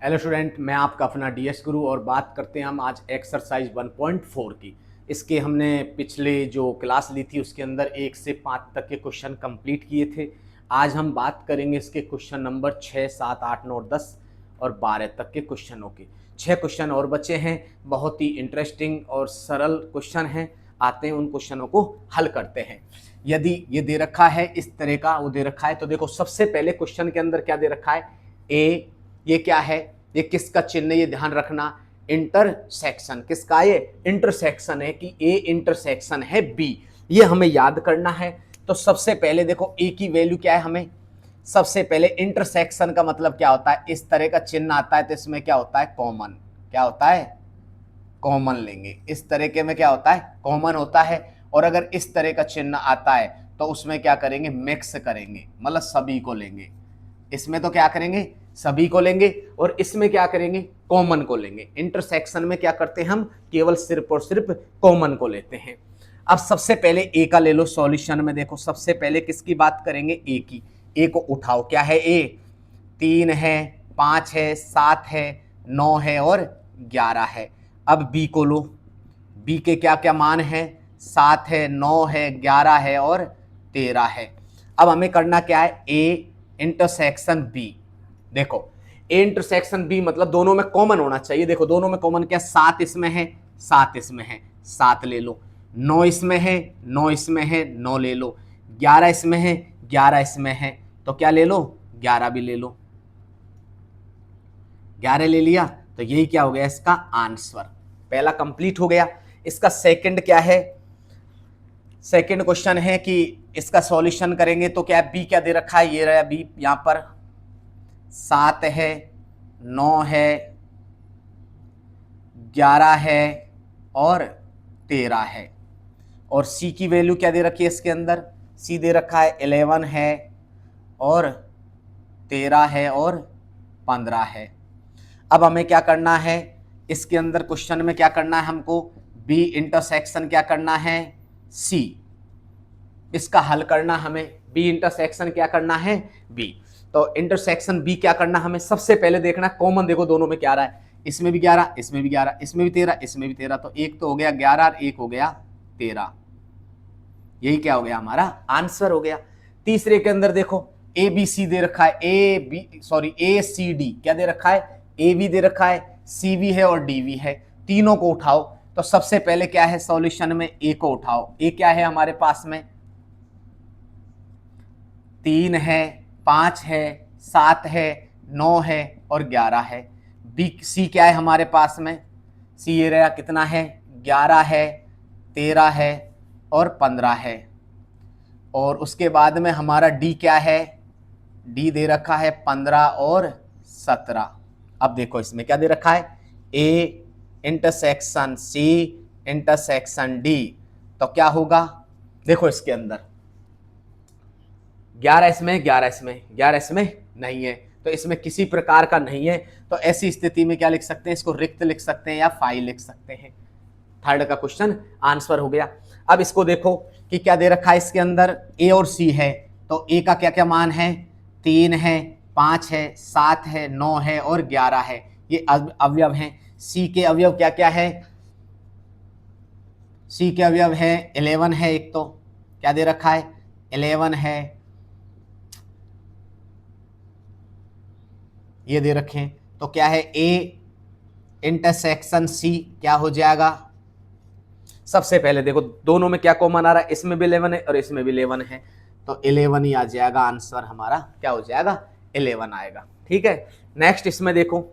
Hello student, मैं आपका अपना डीएस गुरु और बात करते हैं हम आज एक्सरसाइज 1.4 की। इसके हमने पिछले जो क्लास ली थी उसके अंदर 1 से 5 तक के क्वेश्चन कंप्लीट किए थे। आज हम बात करेंगे इसके क्वेश्चन नंबर 6, 7, 8, 9, 10 और 12 तक के क्वेश्चनों के। 6 क्वेश्चन और बचे हैं, बहुत ही इंटरेस्टिंग और सरल क्वेश्चन हैं। आते हैं उन क्वेश्चनों को हल करते हैं। यदि ये दे रखा है इस तरह का, वो दे रखा है तो देखो सबसे पहले क्वेश्चन के अंदर क्या दे रखा है, ए। ये क्या है, ये किसका चिन्ह है, ये ध्यान रखना। इंटरसेक्शन, किसका, ये इंटरसेक्शन है कि ए इंटरसेक्शन है बी, ये हमें याद करना है। तो सबसे पहले देखो ए की वैल्यू क्या है, हमें सबसे पहले इंटरसेक्शन का मतलब क्या होता है, इस तरह का चिन्ह आता है तो इसमें क्या होता है, कॉमन। क्या होता है, कॉमन लेंगे। इस तरह के में क्या होता है, कॉमन होता है। और अगर इस तरह का चिन्ह आता है तो उसमें क्या करेंगे, मिक्स करेंगे, मतलब सभी को लेंगे। इसमें तो क्या करेंगे, सभी को लेंगे, और इसमें क्या करेंगे, कॉमन को लेंगे। इंटरसेक्शन में क्या करते हैं, हम केवल सिर्फ और सिर्फ कॉमन को लेते हैं। अब सबसे पहले ए का ले लो। सॉल्यूशन में देखो सबसे पहले किसकी बात करेंगे, ए की। ए को उठाओ, क्या है ए, 3 है, 5 है, 7 है, 9 है और 11 है। अब बी को लो, बी के क्या क्या मान है, 7 है, 9 है, 11 है और 13 है। अब हमें करना क्या है, ए इंटरसेक्शन बी। देखो ए इंटरसेक्शन बी मतलब दोनों में कॉमन होना चाहिए। देखो दोनों में कॉमन क्या, 7 इसमें है, 7 इसमें है, 7 ले लो। 9 इसमें है, 9 इसमें है, 9 ले लो। 11 इसमें है, 11 इसमें है, तो क्या ले लो, 11 भी ले लो। 11 ले लिया तो यही क्या हो गया, इसका आंसर। पहला कंप्लीट हो गया। इसका सेकंड क्या है, सेकंड क्वेश्चन है कि इसका सॉल्यूशन करेंगे तो क्या बी क्या दे रखा है, ये रहा बी, यहां पर 7 है, 9 है, 11 है और 13 है। और सी की वैल्यू क्या दे रखी है, इसके अंदर सी दे रखा है 11 है और 13 है और 15 है। अब हमें क्या करना है, इसके अंदर क्वेश्चन में क्या करना है हमको, बी इंटरसेक्शन क्या करना है, सी। इसका हल करना हमें, बी इंटरसेक्शन क्या करना है, बी। तो इंटरसेक्शन बी क्या करना हमें, सबसे पहले देखना कॉमन। देखो दोनों में क्या रहा है, इसमें भी 11, इसमें भी 11, इसमें भी 13, इसमें भी 13, तो एक तो हो गया 11 और एक हो गया 13। यही क्या हो गया, हमारा आंसर हो गया। तीसरे के अंदर देखो ए बी सी दे रखा है, ए सी डी क्या दे रखा है, ए भी दे रखा है, सी भी है और डी भी है। तीनों को उठाओ तो सबसे पहले क्या है, सॉल्यूशन में ए को उठाओ। ए क्या है हमारे पास में, 3 है, 5 है, 7 है, 9 है और 11 है। बी सी क्या है हमारे पास में, सी ये रहा कितना है, 11 है, 13 है और 15 है। और उसके बाद में हमारा डी क्या है, डी दे रखा है 15 और 17। अब देखो इसमें क्या दे रखा है, A intersection C intersection D, तो क्या होगा, देखो इसके अंदर 11 इसमें, 11 इसमें, 11 इसमें नहीं है, तो इसमें किसी प्रकार का नहीं है। तो ऐसी स्थिति में क्या लिख सकते हैं, इसको रिक्त लिख सकते हैं या फाइल लिख सकते हैं। थर्ड का क्वेश्चन आंसर हो गया। अब इसको देखो कि क्या दे रखा है, इसके अंदर ए और सी है, तो ए का क्या क्या मान है, 3 है, 5 है, 7 है, 9 है और 11 है, ये अवयव हैं। सी के अवयव क्या क्या है, सी के अवयव है 11 है, एक तो क्या दे रखा है 11 है, ये दे रखें, तो क्या है ए इंटरसेक्शन सी क्या हो जाएगा। सबसे पहले देखो दोनों में क्या कॉमन आ रहा है, इसमें भी 11 है और इसमें भी 11 है, तो 11 ही आ जाएगा आंसर हमारा, क्या हो जाएगा 11 आएगा। ठीक है, नेक्स्ट इसमें देखो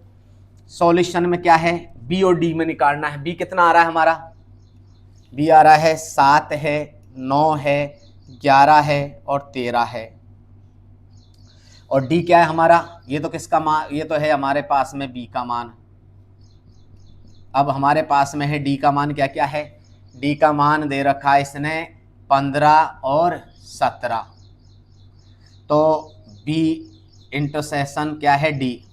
सॉल्यूशन में क्या है, बी और डी में निकालना है। बी कितना आ रहा है हमारा, बी आ रहा है 7 है, 9 है, 11 है और 13 है। और डी क्या है हमारा, ये तो किसका मान, ये तो है हमारे पास में बी का मान। अब हमारे पास में है डी का मान, क्या क्या है, डी का मान दे रखा है इसने 15 और 17, तो बी इंटरसेक्शन क्या है डी,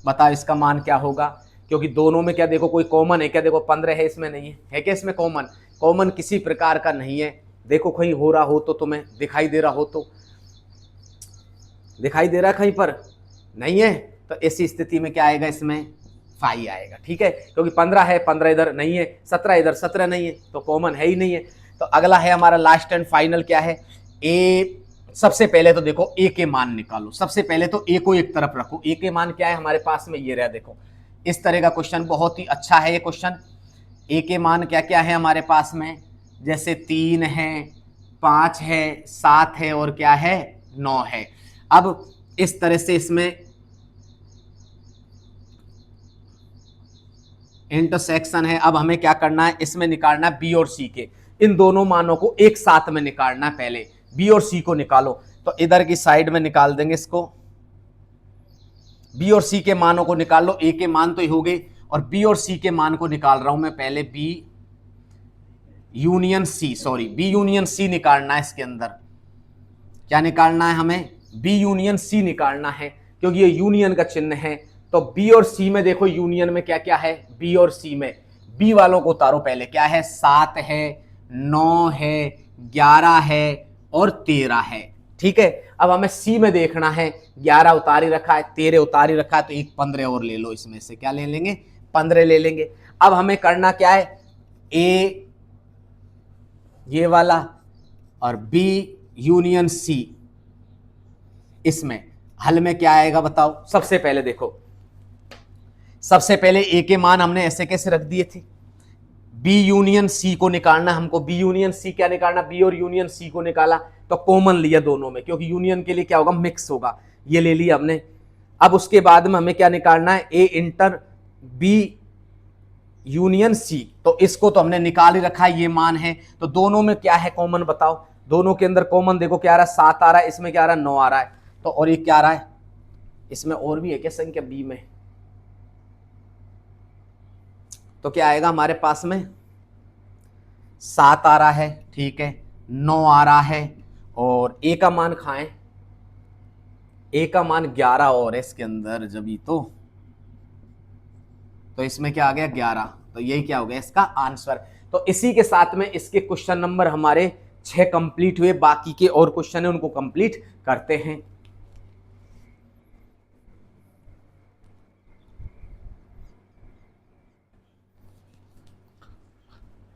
बताओ इसका मान क्या होगा। क्योंकि दोनों में क्या देखो कोई कॉमन है क्या, देखो 15 है, इसमें नहीं है क्या, इसमें कॉमन, कॉमन किसी प्रकार का नहीं है। देखो कहीं हो रहा हो तो तुम्हें दिखाई दे रहा हो, तो दिखाई दे रहा है कहीं पर नहीं है, तो ऐसी स्थिति में क्या आएगा, इसमें 5 आएगा। ठीक है, क्योंकि 15 है, 15 इधर नहीं है, 17 इधर, 17 नहीं है, तो कॉमन है ही नहीं है। तो अगला है हमारा लास्ट एंड फाइनल क्या है, ए। सबसे पहले तो देखो ए के मान निकालो। सबसे पहले तो ए को एक तरफ रखो। ए के मान क्या है हमारे पास में, ये रहा। देखो इस तरह का क्वेश्चन बहुत ही अच्छा है ये क्वेश्चन। ए के मान क्या क्या है हमारे पास में, जैसे 3 है, 5 है, 7 है और क्या है, 9 है। अब इस तरह से इसमें इंटरसेक्शन है। अब हमें क्या करना है, इसमें निकालना है बी और सी के, इन दोनों मानों को एक साथ में निकालना है। पहले बी और सी को निकालो, तो इधर की साइड में निकाल देंगे इसको। बी और सी के मानों को निकाल लो। ए के मान तो ही हो गए, और बी और सी के मान को निकाल रहा हूं मैं पहले। B union C, sorry B union C निकालना है। इसके अंदर क्या निकालना है हमें, बी यूनियन सी निकालना है, क्योंकि ये यूनियन का चिन्ह है। तो बी और सी में देखो, यूनियन में क्या क्या है, बी और सी में, बी वालों को उतारो पहले। क्या है, 7 है, 9 है, 11 है और 13 है। ठीक है, अब हमें सी में देखना है। 11 उतारी रखा है, 13 उतारी रखा है, तो एक 15 और ले लो। इसमें से क्या ले लेंगे, 15 ले लेंगे। अब हमें करना क्या है, ए ये वाला और बी यूनियन सी। इसमें हल में क्या आएगा बताओ। सबसे पहले देखो, सबसे पहले ए के मान हमने ऐसे कैसे रख दिए थे, बी यूनियन सी को निकालना हमको। बी यूनियन सी क्या निकालना, बी और यूनियन सी को निकाला, तो कॉमन लिया दोनों में, क्योंकि यूनियन के लिए क्या होगा, मिक्स होगा। ये ले लिया हमने। अब उसके बाद में हमें क्या निकालना है, ए इंटर बी यूनियन सी। तो इसको तो हमने निकाल ही रखा है, ये मान है। तो दोनों में क्या है कॉमन बताओ। दोनों के अंदर कॉमन देखो क्या आ रहा है, 7 आ रहा है, इसमें क्या आ रहा है, 9 आ रहा है। तो और ये क्या आ रहा है, इसमें और भी है क्या संख्या बी में, तो क्या आएगा हमारे पास में, 7 आ रहा है, ठीक है, 9 आ रहा है, और ए का मान खाएं, ए का मान 11 और है इसके अंदर जब ही तो इसमें क्या आ गया 11। तो यही क्या हो गया इसका आंसर। तो इसी के साथ में इसके क्वेश्चन नंबर हमारे 6 कंप्लीट हुए। बाकी के और क्वेश्चन है उनको कंप्लीट करते हैं।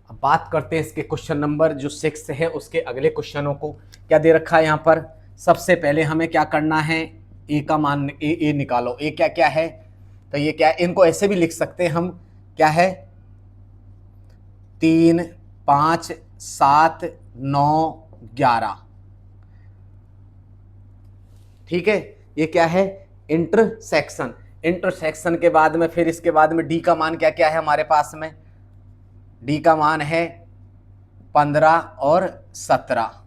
अब बात करते हैं इसके क्वेश्चन नंबर जो 6 है उसके अगले क्वेश्चनों को। क्या दे रखा है यहाँ पर, सबसे पहले हमें क्या करना है, ए का मान ए निकालो। ए क्या क्या है, तो ये क्या है, इनको ऐसे भी लिख सकते हैं हम, क्या है 3, 5, 7, 9, 11। ठीक है, ये क्या है इंटरसेक्शन। इंटरसेक्शन के बाद में फिर इसके बाद में डी का मान क्या क्या है हमारे पास में, डी का मान है 15 और 17।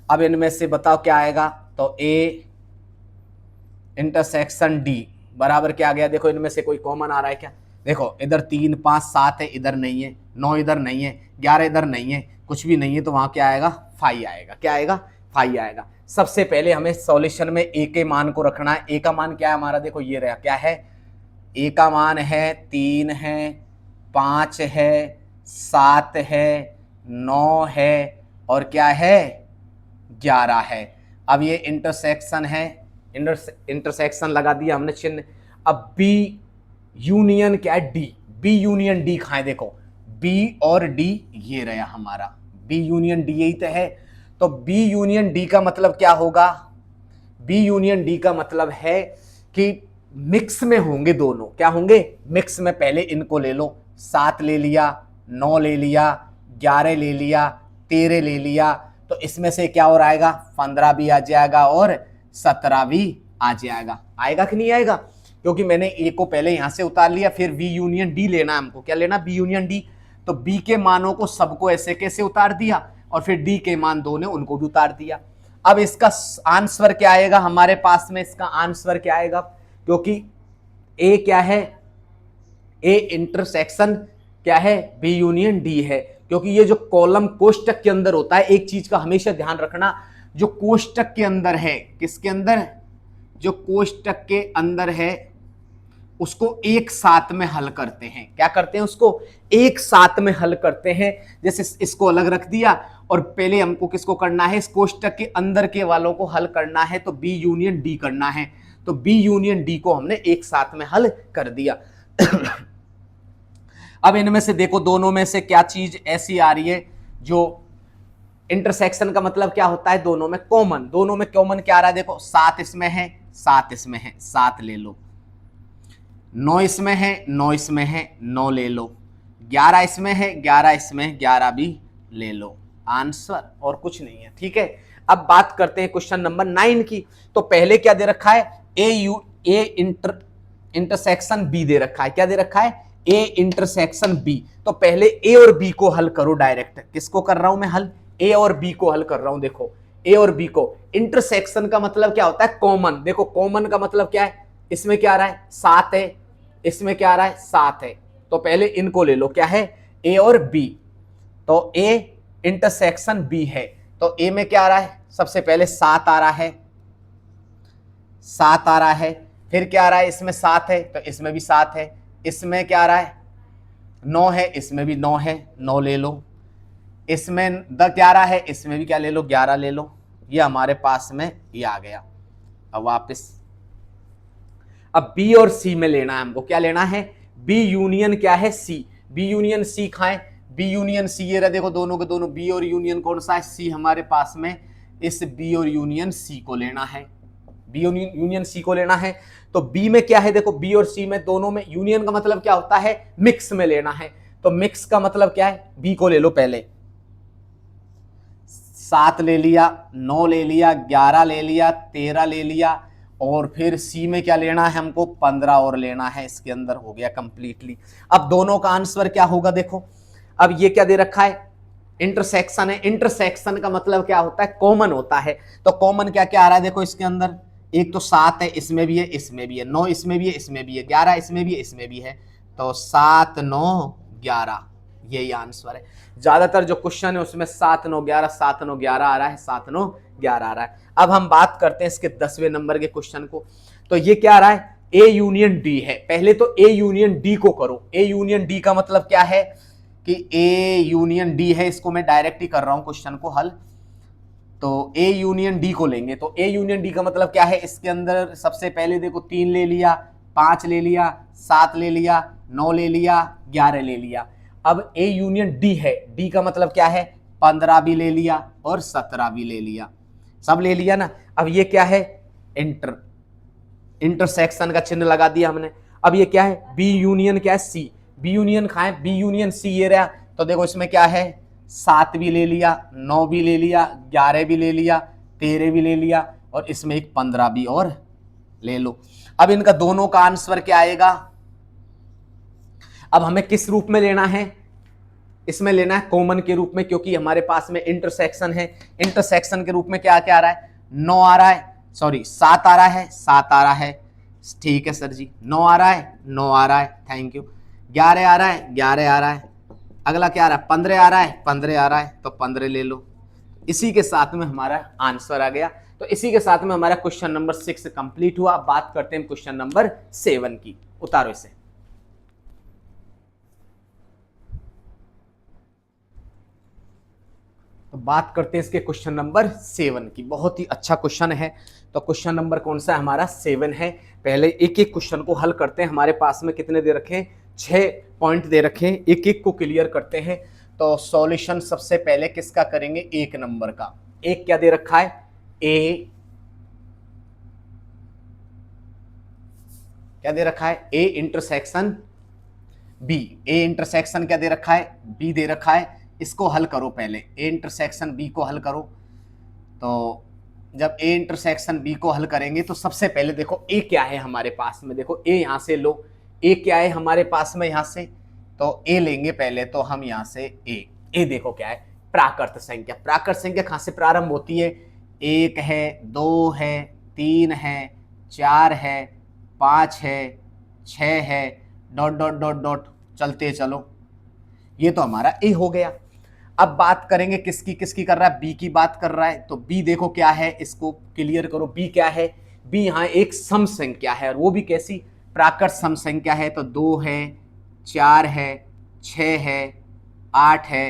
अब इनमें से बताओ क्या आएगा, तो ए इंटरसेक्शन डी बराबर क्या आ गया। देखो इनमें से कोई कॉमन आ रहा है क्या, देखो इधर 3, 5, 7 है, इधर नहीं है, 9 इधर नहीं है, 11 इधर नहीं है, कुछ भी नहीं है, तो वहां क्या आएगा 5 आएगा। क्या आएगा 5 आएगा। सबसे पहले हमें सॉल्यूशन में ए के मान को रखना है। ए का मान क्या है हमारा, देखो ये रहा, क्या है, ए का मान है 3 है, 5 है, 7 है, 9 है और क्या है 11 है। अब ये इंटरसेक्शन है, इंटरसेक्शन लगा दिया हमने चिन्ह। अब बी यूनियन क्या है डी, बी यूनियन डी खाएं। देखो बी और डी ये रहा हमारा, बी यूनियन डी यही तो है। तो बी यूनियन डी का मतलब क्या होगा, बी यूनियन डी का मतलब है कि मिक्स में होंगे दोनों। क्या होंगे मिक्स में। पहले इनको ले लो, 7 ले लिया, 9 ले लिया, 11 ले लिया, 13 ले लिया, तो इसमें से क्या और आएगा 15 भी आ जाएगा और 17 भी आ जाएगा। आएगा कि नहीं आएगा, क्योंकि मैंने ए को पहले यहां से उतार लिया, फिर बी यूनियन डी लेना हमको। क्या लेना, बी यूनियन डी। तो बी के मानों को सबको ऐसे कैसे उतार दिया, और फिर डी के मान दो ने उनको भी उतार दिया। अब इसका आंसर क्या आएगा हमारे पास में, इसका आंसर क्या आएगा, क्योंकि ए क्या है, ए इंटरसेक्शन क्या है, बी यूनियन डी है। क्योंकि ये जो कॉलम कोष्टक के अंदर होता है, एक चीज का हमेशा ध्यान रखना, जो कोष्टक के अंदर है, किसके अंदर, जो कोष्टक के अंदर है उसको एक साथ में हल करते हैं। क्या करते हैं, उसको एक साथ में हल करते हैं। जैसे इसको अलग रख दिया और पहले हमको किसको करना है, इस कोष्टक के अंदर के वालों को हल करना है, तो बी यूनियन डी करना है। तो बी यूनियन डी को हमने एक साथ में हल कर दिया। अब इनमें से देखो दोनों में से क्या चीज ऐसी आ रही है जो इंटरसेक्शन का मतलब क्या होता है, दोनों में कॉमन, दोनों में कॉमन क्या आ रहा है, देखो 7 इसमें है 7 इसमें है 7 ले लो, 9 इसमें है 9 इसमें है 9 ले लो, 11 इसमें है 11 इसमें 11 भी ले लो, आंसर और कुछ नहीं है। ठीक है, अब बात करते हैं क्वेश्चन नंबर 9 की। तो पहले क्या दे रखा है, ए इंटरसेक्शन बी दे रखा है, क्या दे रखा है, ए इंटरसेक्शन बी। तो पहले ए और बी को हल करो डायरेक्ट। किसको कर रहा हूं मैं हल, ए और बी को हल कर रहा हूं। देखो ए और बी को, इंटरसेक्शन का मतलब क्या होता है, कॉमन। देखो कॉमन का मतलब क्या है, इसमें क्या आ रहा है 7 है, इसमें क्या आ रहा है 7 है, तो पहले इनको ले लो, क्या है ए और बी। तो ए इंटरसेक्शन बी है, तो ए में क्या आ रहा है, सबसे पहले 7 आ रहा है, 7 आ रहा है, फिर क्या आ रहा है, इसमें 7 है तो इसमें भी 7 है, इसमें क्या आ रहा है 9 है, इसमें भी 9 है, 9 ले लो, इसमें 11 है, इसमें भी क्या ले लो 11 ले लो, ये हमारे पास में ये आ गया। अब वापस अब बी और सी में लेना है हमको, क्या लेना है, बी यूनियन क्या है सी, बी यूनियन सी खाएं, बी यूनियन सी ये रहा, देखो दोनों के दोनों बी और यूनियन कौन सा है, सी हमारे पास में, इस बी और यूनियन सी को लेना है, बी यूनियन सी को लेना है। तो बी में क्या है, देखो बी और सी में दोनों में यूनियन का मतलब क्या होता है, मिक्स में लेना है। तो मिक्स का मतलब क्या है, बी को ले लो पहले, 7 ले लिया, 9 ले लिया, 11 ले लिया, 13 ले लिया, और फिर सी में क्या लेना है हमको 15 और लेना है, इसके अंदर हो गया कंप्लीटली। अब दोनों का आंसर क्या होगा, देखो अब ये क्या दे रखा है, इंटरसेक्शन है। इंटरसेक्शन का मतलब क्या होता है, कॉमन होता है। तो कॉमन क्या क्या आ रहा है, देखो इसके अंदर एक तो 7 है, इसमें भी है, इसमें भी है, 9 इसमें भी है, इसमें भी है, 11 इसमें भी है, इसमें भी है, तो 7 9 11 यही आंसर है। ज्यादातर जो क्वेश्चन है उसमें 7 9 11 7 9 11 आ रहा है, 7 9 11 आ रहा है। अब हम बात करते हैं इसके 10वें नंबर के क्वेश्चन को। तो ये क्या आ रहा है, ए यूनियन डी है। पहले तो ए यूनियन डी को करो। ए यूनियन डी का मतलब क्या है कि ए यूनियन डी है, इसको मैं डायरेक्ट ही कर रहा हूं क्वेश्चन को हल। तो ए यूनियन डी को लेंगे, तो ए यूनियन डी का मतलब क्या है, इसके अंदर सबसे पहले देखो 3 ले लिया, 5 ले लिया, 7 ले लिया, 9 ले लिया, 11 ले लिया। अब ए यूनियन डी है, डी का मतलब क्या है, 15 भी ले लिया और 17 भी ले लिया, सब ले लिया ना। अब ये क्या है, इंटरसेक्शन का चिन्ह लगा दिया हमने। अब ये क्या है, बी यूनियन क्या है सी, बी यूनियन खाएं, बी यूनियन सी ये रहा। तो देखो इसमें क्या है, 7 भी ले लिया, 9 भी ले लिया, 11 भी ले लिया, 13 भी ले लिया, और इसमें एक 15 भी और ले लो। अब इनका दोनों का आंसर क्या आएगा, अब हमें किस रूप में लेना है, इसमें लेना है कॉमन के रूप में, क्योंकि हमारे पास में इंटरसेक्शन है। इंटरसेक्शन के रूप में क्या क्या आ रहा है, 9 आ रहा है, सॉरी 7 आ रहा है, 7 आ रहा है, ठीक है सर जी, 9 आ रहा है, 9 आ रहा है, थैंक यू, 11 आ रहा है, 11 आ रहा है, अगला क्या आ रहा है, 15 आ रहा है, 15 आ रहा है, तो 15 ले लो। इसी के साथ में हमारा आंसर आ गया। तो इसी के साथ में हमारा क्वेश्चन नंबर 6 कंप्लीट हुआ। अब बात करते हैं क्वेश्चन नंबर 7 की। उतारो इसे। तो बात करते हैं इसके क्वेश्चन नंबर 7 की। बहुत ही अच्छा क्वेश्चन है। तो क्वेश्चन नंबर कौन सा है हमारा, 7 है। पहले एक एक क्वेश्चन को हल करते हैं। हमारे पास में कितने दे रखे हैं, 6 पॉइंट दे रखे हैं, एक एक को क्लियर करते हैं। तो सॉल्यूशन सबसे पहले किसका करेंगे, 1 नंबर का। एक क्या दे रखा है, ए, क्या दे रखा है, A intersection B. A intersection क्या दे रखा है, बी दे रखा है। इसको हल करो पहले, ए इंटरसेक्शन बी को हल करो। तो जब ए इंटरसेक्शन बी को हल करेंगे तो सबसे पहले देखो ए क्या है हमारे पास में, देखो ए यहां से लो, ए क्या है हमारे पास में यहां से, तो ए लेंगे पहले तो हम यहां से ए देखो क्या है, प्राकृत संख्या। प्राकृत संख्या कहां से प्रारंभ होती है, 1 है, 2 है, 3 है, 4 है, 5 है, 6 है, डॉट डॉट डॉट डॉट चलते चलो। ये तो हमारा ए हो गया। अब बात करेंगे किसकी किसकी कर रहा है, बी की बात कर रहा है। तो बी देखो क्या है, इसको क्लियर करो। बी क्या है, बी यहाँ एक सम संख्या है, और वो भी कैसी, प्राकृत सम संख्या है। तो 2 है, 4 है, 6 है, 8 है,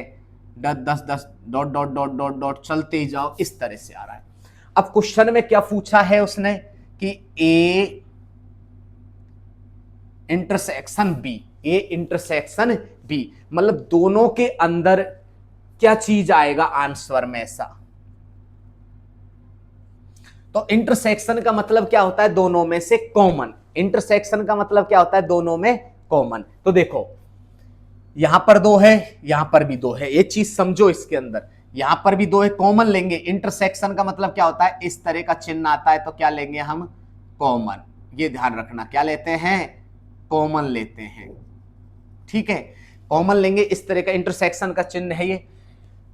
10 10 dot dot dot dot dot चलते ही जाओ, इस तरह से आ रहा है। अब क्वेश्चन में क्या पूछा है उसने कि A intersection B, A intersection B, मतलब दोनों के अंदर क्या चीज आएगा आंसर में ऐसा। तो इंटरसेक्शन का मतलब क्या होता है, दोनों में से कॉमन। इंटरसेक्शन का मतलब क्या होता है, दोनों में कॉमन। तो देखो यहां पर दो है, यहां पर भी दो है, एक चीज समझो इसके अंदर, यहां पर भी दो है, कॉमन लेंगे। इंटरसेक्शन का मतलब क्या होता है, इस तरह का चिन्ह आता है तो क्या लेंगे हम, कॉमन। ये ध्यान रखना, क्या लेते हैं, कॉमन लेते हैं, ठीक है, कॉमन लेंगे। इस तरह का इंटरसेक्शन का चिन्ह है ये,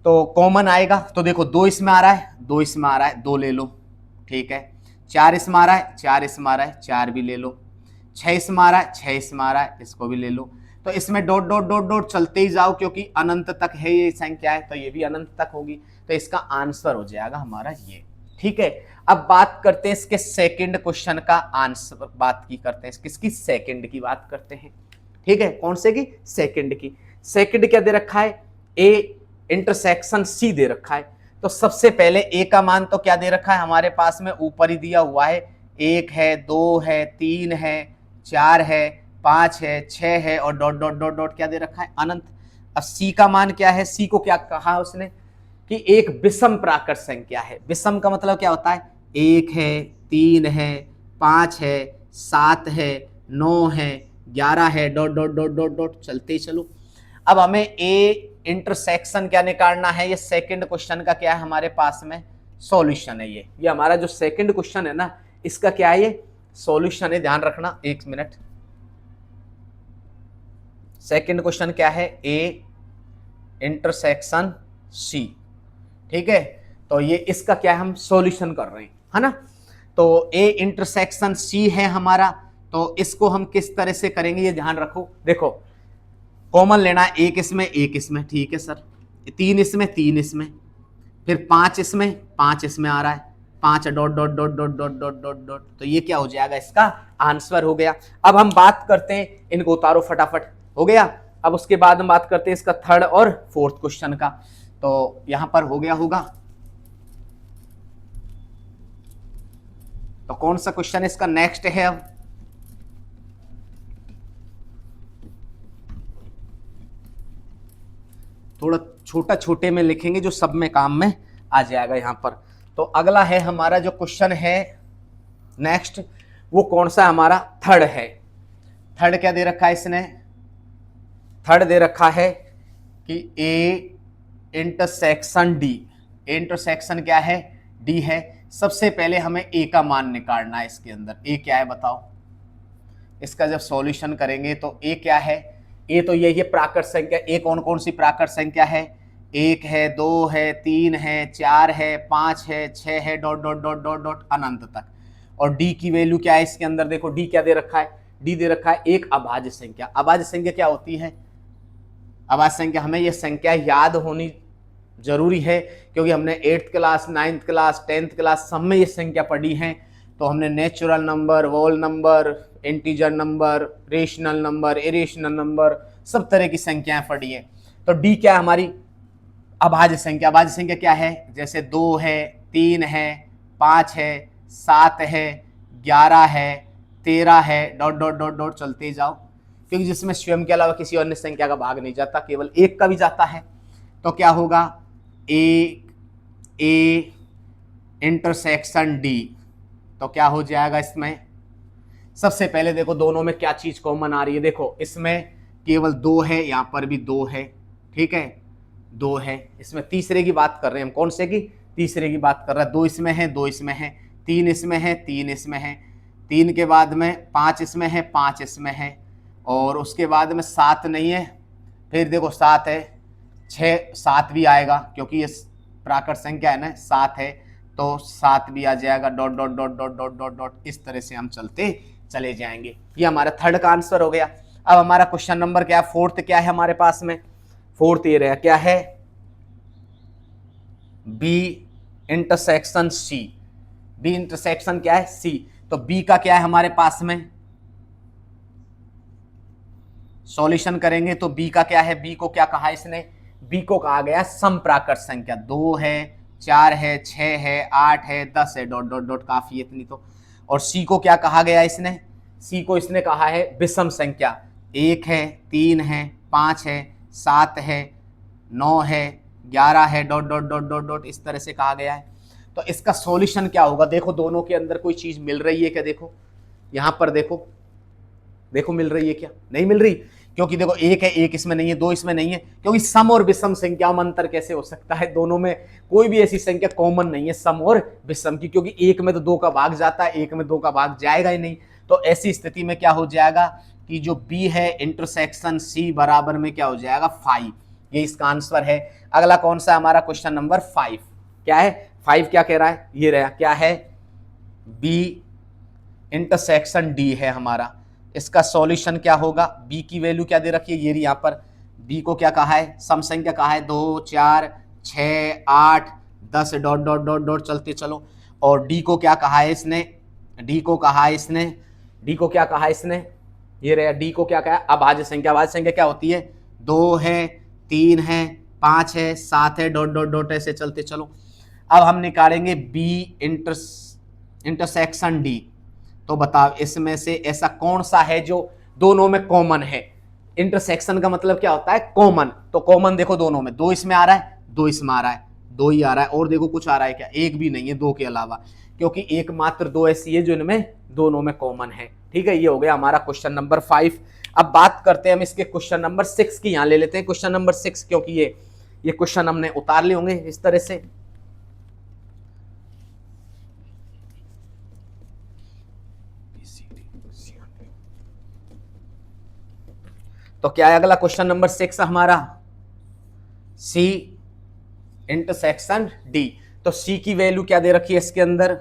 तो कॉमन आएगा। तो देखो दो इसमें आ रहा है, दो इसमें आ रहा है, दो ले लो, ठीक है। चार इसमें आ रहा है, चार इसमें आ रहा है, चार भी ले लो। छह इसमें आ रहा है, छह इसमें आ रहा है, इसको भी ले लो। तो इसमें डॉट डॉट डॉट डॉट चलते ही जाओ, क्योंकि अनंत तक है ये संख्या है, तो ये भी अनंत तक होगी। तो इसका आंसर हो जाएगा हमारा ये, ठीक है। अब बात करते हैं इसके सेकंड क्वेश्चन का आंसर, बात की करते हैं किसकी, सेकंड की बात करते हैं, ठीक है। कौन से की, सेकंड की। सेकंड क्या दे रखा है, ए इंटरसेक्शन सी दे रखा है। तो सबसे पहले ए का मान तो क्या दे रखा है हमारे पास में, ऊपर ही दिया हुआ है, एक है, दो है, तीन है, चार है, पांच है, छह है, और डॉट डॉट डॉट डॉट क्या दे रखा है, अनंत। अब सी का मान क्या है, सी को क्या कहा उसने कि एक विषम प्राकृत संख्या है। विषम का मतलब क्या होता है, एक है, तीन है, पांच है, सात है, नौ है, 11 है, dot dot dot dot dot चलते ही चलो। अब हमें ए इंटरसेक्शन क्या निकालना है, ये सेकंड क्वेश्चन का क्या है हमारे पास में, सॉल्यूशन है। ये हमारा जो सेकंड क्वेश्चन है ना, इसका क्या है, ये सॉल्यूशन है, ध्यान रखना। एक मिनट, सेकंड क्वेश्चन क्या है, ए इंटरसेक्शन सी, ठीक है। तो ये इसका क्या है, हम सॉल्यूशन कर रहे हैं, है ना। तो ए इंटरसेक्शन सी है हमारा, तो इसको हम किस तरह से करेंगे ये ध्यान रखो। देखो कॉमन लेना है, एक इसमें एक इसमें, ठीक है सर, तीन इसमें तीन इसमें, फिर पांच इसमें पांच इसमें आ रहा है, पांच dot dot dot dot dot dot dot dot, तो ये क्या हो जाएगा, इसका आंसर हो गया। अब हम बात करते हैं, इनको उतारो फटाफट, हो गया। अब उसके बाद हम बात करते हैं इसका थर्ड और फोर्थ क्वेश्चन का। तो यहां पर हो गया होगा, तो कौन सा क्वेश्चन इसका नेक्स्ट है, अब थोड़ा छोटा छोटे में लिखेंगे जो सब में काम में आ जाएगा यहां पर। तो अगला है हमारा जो क्वेश्चन है नेक्स्ट, वो कौन सा हमारा, थर्ड है। थर्ड क्या दे रखा है इसने, थर्ड दे रखा है कि ए इंटरसेक्शन डी। इंटरसेक्शन क्या है, डी है। सबसे पहले हमें ए का मान निकालना है इसके अंदर। ए क्या है बताओ, इसका जब सॉल्यूशन करेंगे तो ए क्या है, ए तो ये प्राकृत संख्या। ए कौन कौन सी प्राकृत संख्या है, एक है, दो है, तीन है, चार है, पांच है, छह है, dot dot dot dot dot अनंत तक। और डी की वैल्यू क्या है इसके अंदर, देखो डी क्या दे रखा है, डी दे रखा है एक अभाज्य संख्या। अभाज्य संख्या क्या होती है, अभाज्य संख्या, हमें यह संख्या याद होनी जरूरी है, क्योंकि हमने 8th class, 9th class, 10th class सब में ये संख्या पढ़ी है। तो हमने natural number, whole number, integer number, rational number, irrational number, सब तरह की संख्याएं पढ़ी है। तो डी क्या है हमारी, अभाज्य संख्या। अभाज्य संख्या क्या है, जैसे 2 है, 3 है, 5 है, 7 है, 11 है, 13 है, डॉट डॉट डॉट डॉट चलते ही जाओ, क्योंकि जिसमें स्वयं के अलावा किसी अन्य संख्या का भाग नहीं जाता, केवल एक का भी जाता है। तो क्या होगा, ए इंटरसेक्शन डी, तो क्या हो जाएगा इसमें, सबसे पहले देखो दोनों में क्या चीज कॉमन आ रही है। देखो इसमें केवल 2 है, यहां पर भी 2 है, ठीक है, 2 है। इसमें तीसरे की बात कर रहे हैं हम, कौन से की, तीसरे की बात कर रहे हैं। 2 इसमें है, 2 इसमें है, 3 इसमें है, 3 इसमें है, 3 के बाद में 5 इसमें है, 5 इसमें है, और उसके बाद में 7 नहीं है, फिर देखो 7 है, 6 7 भी आएगा, क्योंकि ये प्राकृत संख्या है ना, 7 है, तो 7 भी आ जाएगा, dot dot dot dot dot dot dot, इस तरह से हम चलते चले जाएंगे। ये हमारा थर्ड का आंसर हो गया। अब हमारा क्वेश्चन नंबर क्या है, फोर्थ क्या है हमारे पास में, फोर्थ ये रहा, क्या है, B intersection C. B intersection क्या है, सी। तो बी का क्या है हमारे पास में, सॉल्यूशन करेंगे तो बी का क्या है, बी को क्या कहा इसने, बी को कहा गया समप्राकृत संख्या। 2 है, 4 है, 6 है, 8 है, 10 है, डॉट डॉट डॉट, काफी इतनी तो। और सी को क्या कहा गया इसने, सी को इसने कहा है विषम संख्या, 1 है, 3 है, 5 है, 7 है, 9 है, 11 है, dot dot dot dot dot, इस तरह से कहा गया है। तो इसका सॉल्यूशन क्या होगा, देखो दोनों के अंदर कोई चीज मिल रही है क्या, देखो यहां पर देखो, देखो मिल रही है क्या, नहीं मिल रही, क्योंकि देखो 1 है, 1 इसमें नहीं है, 2 इसमें नहीं है, क्योंकि सम और विषम संख्याओं में अंतर कैसे हो सकता है, दोनों में कोई भी ऐसी संख्या कॉमन नहीं है सम और विषम की, क्योंकि 1 में तो 2 का भाग जाता है, 1 में 2 का भाग जाएगा ही नहीं। तो ऐसी स्थिति में क्या हो जाएगा कि जो बी है इंटरसेक्शन सी बराबर में क्या हो जाएगा 5, ये इसका आंसर है। अगला कौन सा हमारा क्वेश्चन नंबर 5, क्या है 5, क्या कह रहा है, ये रहा, क्या है बी इंटरसेक्शन डी है हमारा। इसका सॉल्यूशन क्या होगा, बी की वैल्यू क्या दे रखी है, ये यहाँ पर बी को क्या कहा है, सम संख्या कहा है 2 4 6 8 10 डॉट डॉट डॉट डॉट चलते चलो। और डी को क्या कहा है इसने, डी को कहा है इसने, डी को क्या कहा है इसने, ये रहा, डी को क्या कहा है अभाज्य संख्या। अभाज्य संख्या क्या होती है, 2 है, 3 है, 5 है, 7 है, डॉट डॉट डॉट ऐसे चलते चलो। अब हम निकालेंगे बी इंटरसेक्शन डी। तो बताओ इसमें से ऐसा कौन सा है जो दोनों में कॉमन है। इंटरसेक्शन का मतलब क्या होता है, कॉमन। तो कॉमन देखो दोनों में, 2 इसमें आ रहा है, 2 इसमें आ रहा है, 2 ही आ रहा है, और देखो कुछ आ रहा है क्या, 1 भी नहीं है 2 के अलावा, क्योंकि एकमात्र 2 ऐसी है जो इनमें दोनों में कॉमन है। ठीक है, ये हो गया हमारा क्वेश्चन नंबर 5। अब बात करते हैं हम इसके क्वेश्चन नंबर 6 की, यहां ले लेते हैं क्वेश्चन नंबर 6, क्योंकि ये क्वेश्चन हमने उतार लिए होंगे इस तरह से। तो क्या है अगला क्वेश्चन नंबर 6 हमारा, सी इंटरसेक्शन डी। तो सी की वैल्यू क्या दे रखी है इसके अंदर,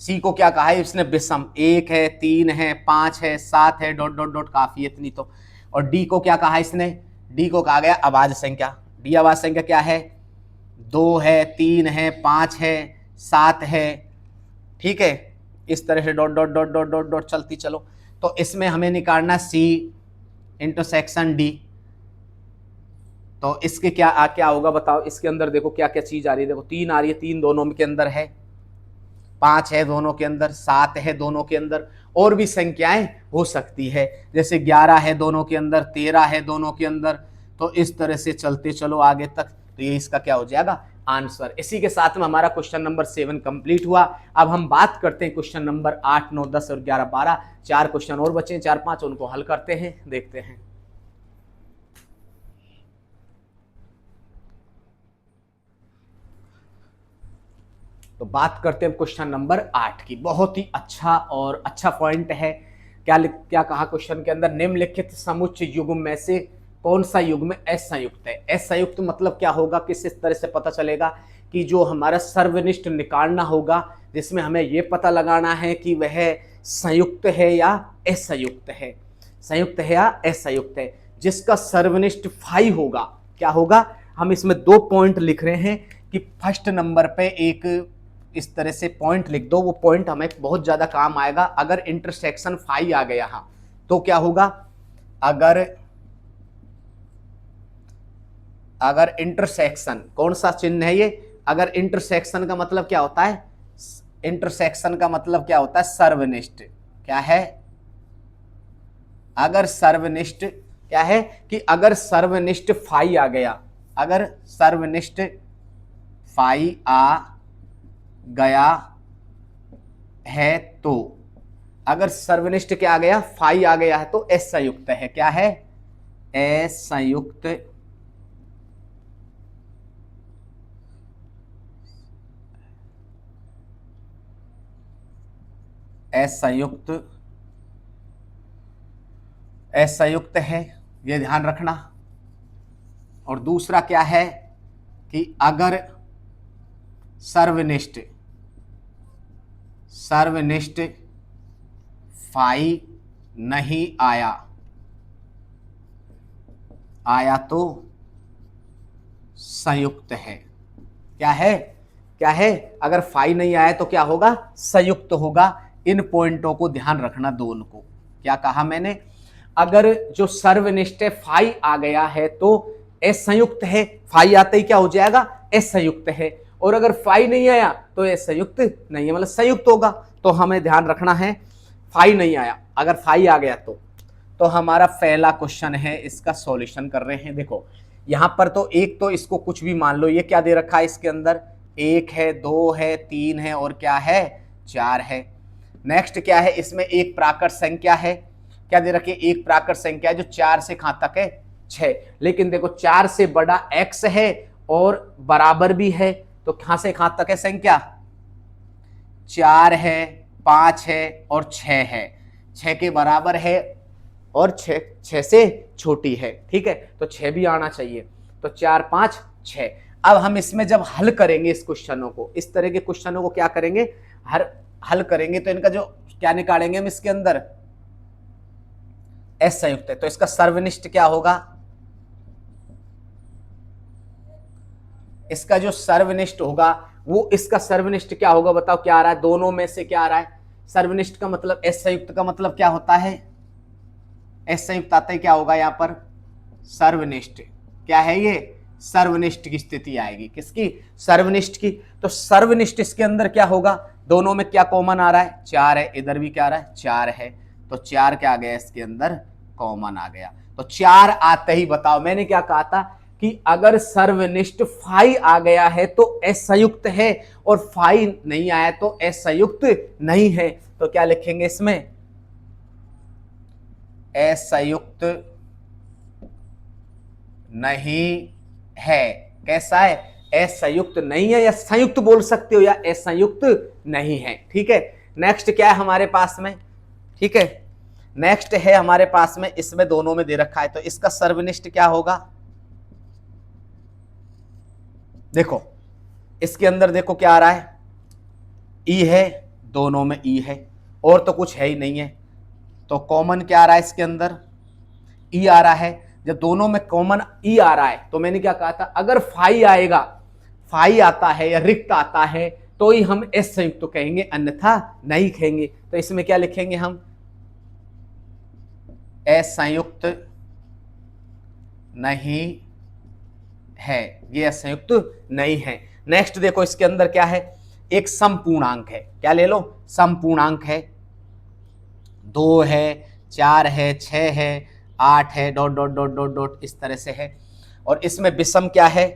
सी को क्या कहा है इसने विषम, 1 है, 3 है, 5 है, 7 है, डॉट डॉट डॉट, काफी है इतनी तो। और डी को क्या कहा इसने, डी को कहा गया अभाज्य संख्या। डी अभाज्य संख्या क्या है, 2 है, 3 है, 5 है, 7 है, ठीक है, इस तरह से dot dot dot dot dot dot चलती चलो। तो इसमें हमें निकालना सी इंटरसेक्शन डी। तो इसके क्या होगा बताओ, इसके अंदर देखो क्या क्या चीज आ रही है, देखो 3 आ रही है, 3 दोनों के अंदर है, 5 है दोनों के अंदर, 7 है दोनों के अंदर, और भी संख्याएं हो सकती है, जैसे 11 है दोनों के अंदर, 13 है दोनों के अंदर। तो इस तरह से चलते चलो आगे तक, तो ये इसका क्या हो जाएगा आंसर। इसी के साथ में हमारा क्वेश्चन नंबर 7 कंप्लीट हुआ। अब हम बात करते हैं क्वेश्चन नंबर 8 9 10 और 11 12, 4 क्वेश्चन और बचे, 4 5 उनको हल करते हैं, देखते हैं। तो बात करते हैं क्वेश्चन नंबर 8 की, बहुत ही अच्छा पॉइंट है। क्या कहा क्वेश्चन के अंदर, निम्नलिखित समुच्चय युग्म में से कौन सा युग्म एस संयुक्त है। एस संयुक्त मतलब क्या होगा, किस तरह से पता चलेगा कि जो हमारा सर्वनिष्ठ निकालना होगा, जिसमें हमें यह पता लगाना है कि वह संयुक्त है या असंयुक्त है, संयुक्त है या असंयुक्त है। जिसका सर्वनिष्ठ 5 होगा, क्या होगा, हम इसमें 2 पॉइंट लिख रहे हैं कि फर्स्ट नंबर पे एक इस तरह से पॉइंट लिख दो, वो पॉइंट हमें बहुत ज्यादा काम आएगा। अगर इंटरसेक्शन 5 आ गया हाँ तो क्या होगा, अगर इंटरसेक्शन, कौन सा चिन्ह है ये, अगर इंटरसेक्शन का मतलब क्या होता है, इंटरसेक्शन का मतलब क्या होता है सर्वनिष्ठ, क्या है, अगर सर्वनिष्ठ क्या है कि अगर सर्वनिष्ठ 5 आ गया, अगर सर्वनिष्ठ 5 आ गया है, तो अगर सर्वनिष्ठ क्या आ गया 5 आ गया है तो असंयुक्त है, क्या है असंयुक्त, असंयुक्त, असंयुक्त है, ये ध्यान रखना। और दूसरा क्या है कि अगर सर्वनिष्ठ 5 नहीं आया तो संयुक्त है, क्या है अगर 5 नहीं आया तो क्या होगा, संयुक्त होगा। इन पॉइंटों को ध्यान रखना दोनों को। क्या कहा मैंने, अगर जो सर्वनिष्ठ 5 आ गया है तो असंयुक्त है, 5 आते ही क्या हो जाएगा असंयुक्त है। और अगर फाई नहीं आया तो ये संयुक्त नहीं है, मतलब संयुक्त होगा। तो हमें ध्यान रखना है फाई नहीं आया, अगर फाई आ गया तो हमारा पहला क्वेश्चन है, इसका सॉल्यूशन कर रहे हैं। देखो यहां पर तो एक, तो इसको कुछ भी मान लो, ये क्या दे रखा है इसके अंदर, 1 है, 2 है, 3 है और क्या है, 4 है। नेक्स्ट क्या है, इसमें एक प्राकृत संख्या है, क्या दे रखी है, एक प्राकृत संख्या है जो 4 से कहां तक है, 6। लेकिन देखो 4 से बड़ा x है और बराबर भी है, तो कहां से कहां तक है संख्या, 4 है, 5 है और 6 है, 6 के बराबर है और 6 से छोटी है, ठीक है, तो 6 भी आना चाहिए। तो 4 5 6। अब हम इसमें जब हल करेंगे इस क्वेश्चनों को, इस तरह के क्वेश्चनों को क्या करेंगे, हल करेंगे, तो इनका जो क्या निकालेंगे हम इसके अंदर, एस संयुक्त है, तो इसका सर्वनिष्ठ क्या होगा, इसका जो सर्वनिष्ठ होगा वो, इसका सर्वनिष्ठ क्या होगा बताओ, क्या आ रहा है, दोनों में से क्या आ रहा है, सर्वनिष्ठ का मतलब, एस संयुक्त का मतलब क्या होता है, एस संयुक्त आता है, क्या होगा यहाँ पर, सर्वनिष्ठ, क्या है ये, सर्वनिष्ठ की स्थिति आएगी, किसकी, सर्वनिष्ठ की। तो सर्वनिष्ठ इसके अंदर क्या होगा, दोनों में क्या कॉमन आ रहा है, 4 है, इधर भी क्या आ रहा है, 4 है, तो 4 क्या आ गया इसके अंदर, कॉमन आ गया। तो 4 आते ही बताओ, मैंने क्या कहा था कि अगर सर्वनिष्ठ फाई आ गया है तो एस संयुक्त है, और फाई नहीं आया तो एस संयुक्त नहीं है। तो क्या लिखेंगे इसमें, एस संयुक्त नहीं है, कैसा है, एस संयुक्त नहीं है, या संयुक्त बोल सकते हो, या एस संयुक्त नहीं है, ठीक है। नेक्स्ट क्या है हमारे पास में, ठीक है, नेक्स्ट है हमारे पास में, इसमें दोनों में दे रखा है, तो इसका सर्वनिष्ठ क्या होगा, देखो इसके अंदर देखो क्या आ रहा है, ई है, दोनों में ई है, और तो कुछ है ही नहीं है, तो कॉमन क्या आ रहा है इसके अंदर, ई आ रहा है। जब दोनों में कॉमन ई आ रहा है तो मैंने क्या कहा था, अगर फाई आएगा, फाई आता है या रिक्त आता है तो ही हम एस संयुक्त तो कहेंगे, अन्यथा नहीं कहेंगे। तो इसमें क्या लिखेंगे हम, एस संयुक्त नहीं है, ये संयुक्त नहीं है। नेक्स्ट देखो इसके अंदर क्या है, एक समपूर्णांक है, क्या ले लो, समपूर्णांक है, 2 है, 4 है, 6 है, 8 है, dot dot dot dot dot इस तरह से है। और इसमें विषम क्या है,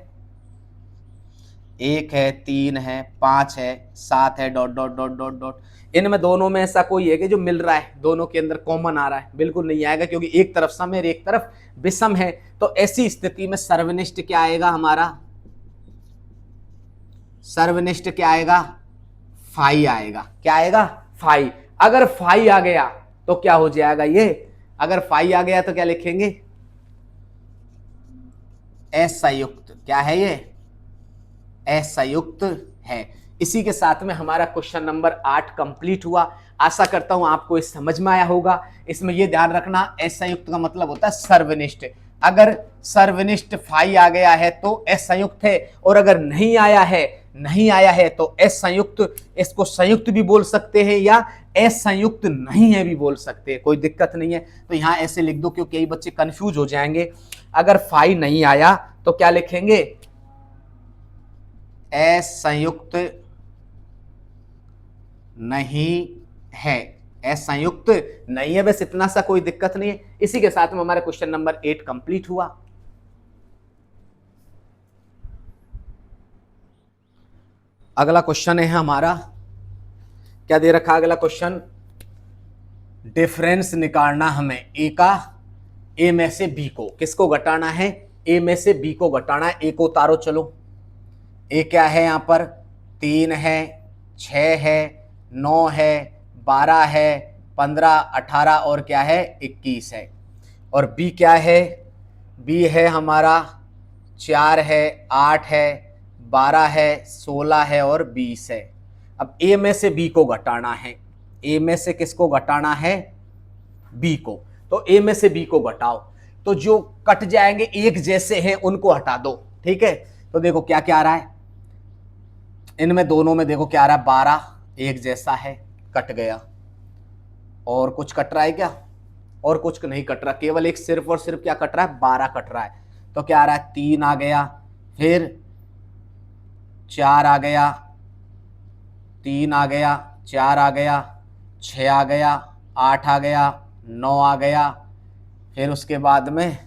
1 है, 3 है, 5 है, 7 है, dot dot dot dot dot. इनमें दोनों में ऐसा कोई है कि जो मिल रहा है, दोनों के अंदर कॉमन आ रहा है, बिल्कुल नहीं आएगा, क्योंकि एक तरफ सम है और एक तरफ विषम है। तो ऐसी स्थिति में सर्वनिष्ठ क्या आएगा हमारा, सर्वनिष्ठ क्या आएगा, फाई आएगा, क्या आएगा, फाई। अगर फाई आ गया तो क्या हो जाएगा ये, अगर फाई आ गया तो क्या लिखेंगे, एस संयुक्त, क्या है ये, एस संयुक्त है। इसी के साथ में हमारा क्वेश्चन नंबर 8 कंप्लीट हुआ। आशा करता हूं आपको इस समझ में आया होगा। इसमें यह ध्यान रखना, एस संयुक्त का मतलब होता है सर्वनिष्ठ। अगर सर्वनिष्ठ फाई आ गया है तो एस संयुक्त है, और अगर नहीं आया है तो एस संयुक्त, इसको संयुक्त भी बोल सकते हैं या एस संयुक्त नहीं है भी बोल सकते हैं, कोई दिक्कत नहीं है। तो यहां ऐसे लिख दो, क्योंकि कई बच्चे कंफ्यूज हो जाएंगे। अगर फाई नहीं आया तो क्या लिखेंगे, एस संयुक्त नहीं है, एस संयुक्त नहीं है, बस इतना सा, कोई दिक्कत नहीं है। इसी के साथ में हमारा क्वेश्चन नंबर 8 कंप्लीट हुआ। अगला क्वेश्चन है हमारा, क्या दे रखा अगला क्वेश्चन, डिफरेंस निकालना हमें ए का, ए में से बी को, किसको घटाना है, ए में से बी को घटाना है। ए को उतारो चलो, ए क्या है यहाँ पर, 3 है, 6 है, 9 है, 12 है, 15, 18 और क्या है 21 है। और बी क्या है, बी है हमारा 4 है, 8 है, 12 है, 16 है और 20 है। अब ए में से बी को घटाना है, ए में से किसको घटाना है, बी को। तो ए में से बी को घटाओ, तो जो कट जाएंगे एक जैसे हैं उनको हटा दो, ठीक है। तो देखो क्या क्या आ रहा है, इनमें दोनों में देखो क्या आ रहा है, 12 एक जैसा है, कट गया। और कुछ कट रहा है क्या, और कुछ नहीं कट रहा, केवल एक सिर्फ और सिर्फ क्या कट रहा है, 12 कट रहा है। तो क्या आ रहा है, 3 आ गया, फिर 4 आ गया, 3 आ गया, 4 आ गया, 6 आ गया, 8 आ गया, 9 आ गया, फिर उसके बाद में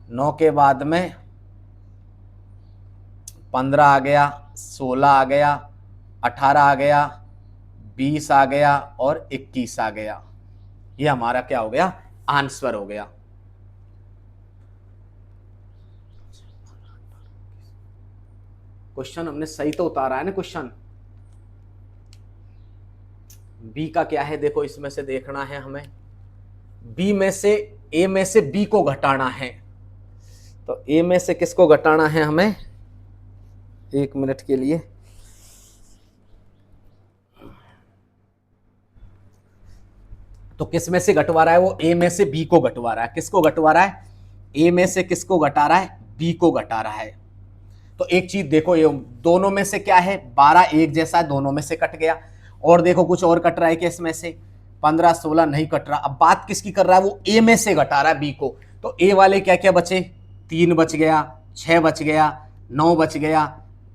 9 के बाद में 15 आ गया, 16 आ गया, 18 आ गया, 20 आ गया और 21 आ गया। ये हमारा क्या हो गया? आंसर हो गया। क्वेश्चन हमने सही तो उतारा है ना क्वेश्चन। बी का क्या है देखो, इसमें से देखना है हमें, बी में से ए में से बी को घटाना है। तो ए में से किसको घटाना है हमें? 1 मिनट के लिए। तो किस में से घटवा रहा है वो? ए में से बी को घटवा रहा है। किसको घटवा रहा है? ए में से किसको घटा रहा है? बी को घटा रहा है। तो एक चीज देखो, ये दोनों में से क्या है? 12 एक जैसा है, दोनों में से कट गया। और देखो कुछ और कट रहा है क्या इसमें से? 15 16 नहीं कट रहा। अब बात किसकी कर रहा है? वो ए में से घटा रहा है बी को। तो ए वाले क्या क्या बचे? 3 बच गया, 6 बच गया, 9 बच गया,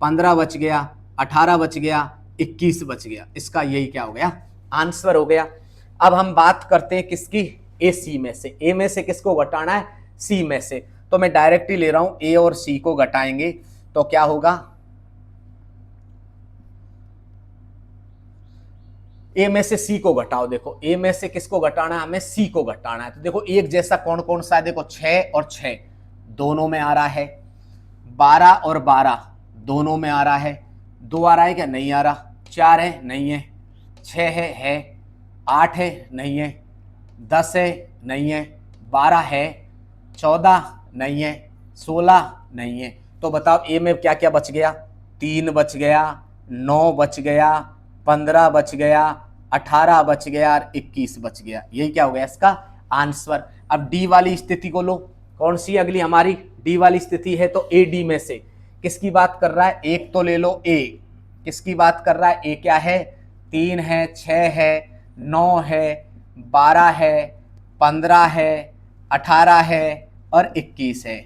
15 बच गया, 18 बच गया, 21 बच गया। इसका यही क्या हो गया? आंसर हो गया। अब हम बात करते हैं किसकी? ए सी में से। ए में से किसको घटाना है? सी में से। तो मैं डायरेक्ट ही ले रहा हूं, ए और सी को घटाएंगे तो क्या होगा? ए में से सी को घटाओ। देखो ए में से किसको घटाना है? हमें सी को घटाना है। तो देखो एक जैसा कौन कौन सा है? देखो 6 और 6 दोनों में आ रहा है, 12 और 12 दोनों में आ रहा है, 2 आ रहा है क्या? नहीं आ रहा। 4 है? नहीं है। 6 है? 8 है? नहीं है। 10 है? नहीं है। 12 है? 14 नहीं है। 16 नहीं है। तो बताओ ए में क्या क्या बच गया? 3 बच गया, 9 बच गया, 15 बच गया, 18 बच गया और 21 बच गया। यही क्या हो गया इसका आंसर। अब डी वाली स्थिति को लो। कौन सी अगली हमारी डी वाली स्थिति है? तो ए डी में से किसकी बात कर रहा है? एक तो ले लो ए। किसकी बात कर रहा है? ए क्या है? 3 है, 6 है, 9 है, 12 है, 15 है, 18 है और 21 है।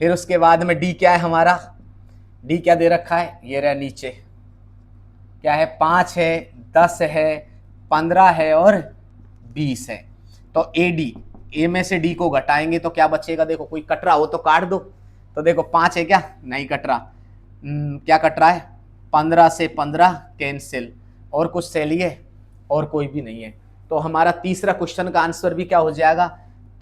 फिर उसके बाद में डी क्या है हमारा? डी क्या दे रखा है? ये रहा नीचे, क्या है? 5 है, 10 है, 15 है और 20 है। तो ए डी, ए में से डी को घटाएंगे तो क्या बचेगा? देखो कोई कट रहा हो तो काट दो। तो देखो 5 है क्या? नहीं कट रहा। क्या कट रहा है? 15 से 15 कैंसिल, और कुछ सैली है? और कोई भी नहीं है। तो हमारा तीसरा क्वेश्चन का आंसर भी क्या हो जाएगा?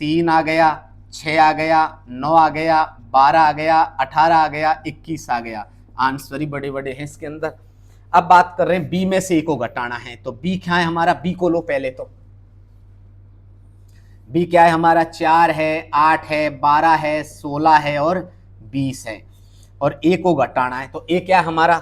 3 आ गया, 6 आ गया, 9 आ गया, 12 आ गया, 18 आ गया, 21 आ गया। आंसर ही बड़े बड़े हैं इसके अंदर। अब बात कर रहे हैं बी में से ए को घटाना है। तो बी क्या है हमारा? बी को लो पहले। तो बी क्या है हमारा? 4 है, 8 है, 12 है, 16 है और 20 है। और ए को घटाना है। तो ए क्या है हमारा?